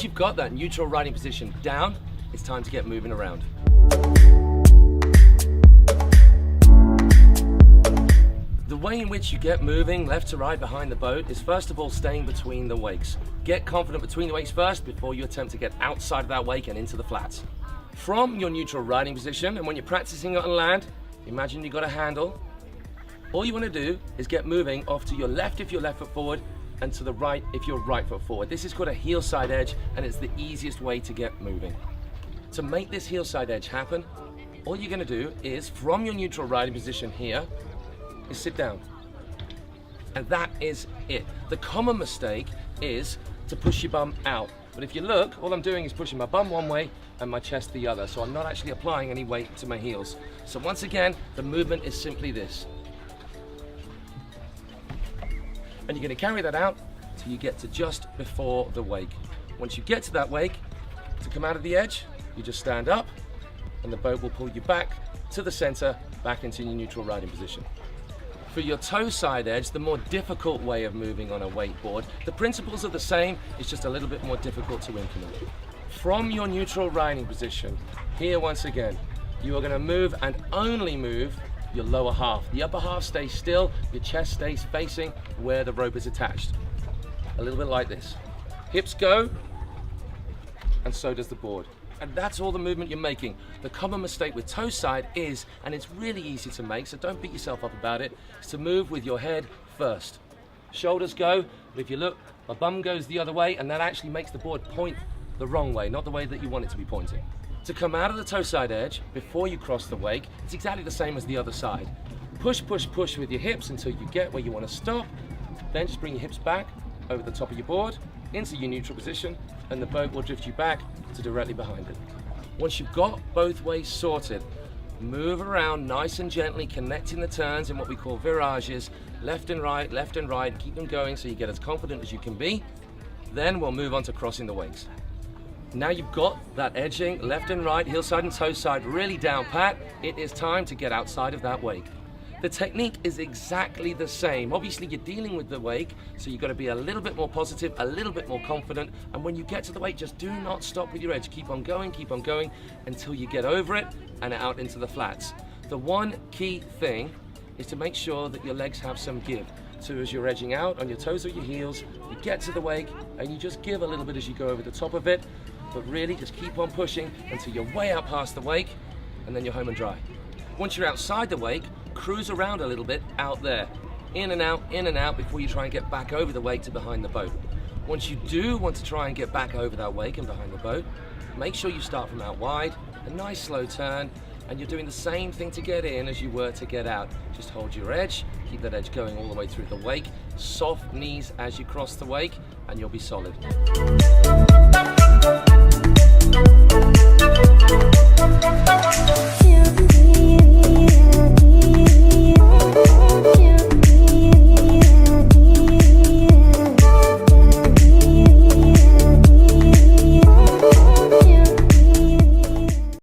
Once you've got that neutral riding position down, it's time to get moving around. The way in which you get moving left to right behind the boat is first of all staying between the wakes. Get confident between the wakes first before you attempt to get outside of that wake and into the flats. From your neutral riding position, and when you're practicing on land, imagine you've got a handle. All you want to do is get moving off to your left if you're left foot forward, and to the right if you're right foot forward. This is called a heel side edge, and it's the easiest way to get moving. To make this heel side edge happen, all you're going to do is, from your neutral riding position here, is sit down. And that is it. The common mistake is to push your bum out. But if you look, all I'm doing is pushing my bum one way and my chest the other. So I'm not actually applying any weight to my heels. So once again, the movement is simply this. And you're going to carry that out till you get to just before the wake. Once you get to that wake, to come out of the edge, you just stand up and the boat will pull you back to the center, back into your neutral riding position. For your toe side edge, the more difficult way of moving on a wakeboard, the principles are the same, it's just a little bit more difficult to implement. From your neutral riding position, here once again, you are going to move and only move your lower half. The upper half stays still, your chest stays facing where the rope is attached. A little bit like this. Hips go, and so does the board. And that's all the movement you're making. The common mistake with toe side is, and it's really easy to make, so don't beat yourself up about it, is to move with your head first. Shoulders go, but if you look, my bum goes the other way, and that actually makes the board point the wrong way, not the way that you want it to be pointing. To come out of the toe side edge, before you cross the wake, it's exactly the same as the other side. Push, push, push with your hips until you get where you want to stop. Then just bring your hips back over the top of your board, into your neutral position, and the boat will drift you back to directly behind it. Once you've got both ways sorted, move around nice and gently, connecting the turns in what we call virages, left and right, keep them going so you get as confident as you can be. Then we'll move on to crossing the wakes. Now you've got that edging, left and right, heel side and toe side really down pat, it is time to get outside of that wake. The technique is exactly the same. Obviously you're dealing with the wake, so you've got to be a little bit more positive, a little bit more confident, and when you get to the wake, just do not stop with your edge. Keep on going until you get over it and out into the flats. The one key thing is to make sure that your legs have some give. So as you're edging out on your toes or your heels, you get to the wake and you just give a little bit as you go over the top of it, but really just keep on pushing until you're way out past the wake, and then you're home and dry. Once you're outside the wake, cruise around a little bit out there, in and out before you try and get back over the wake to behind the boat. Once you do want to try and get back over that wake and behind the boat, make sure you start from out wide, a nice slow turn, and you're doing the same thing to get in as you were to get out. Just hold your edge, keep that edge going all the way through the wake, soft knees as you cross the wake, and you'll be solid.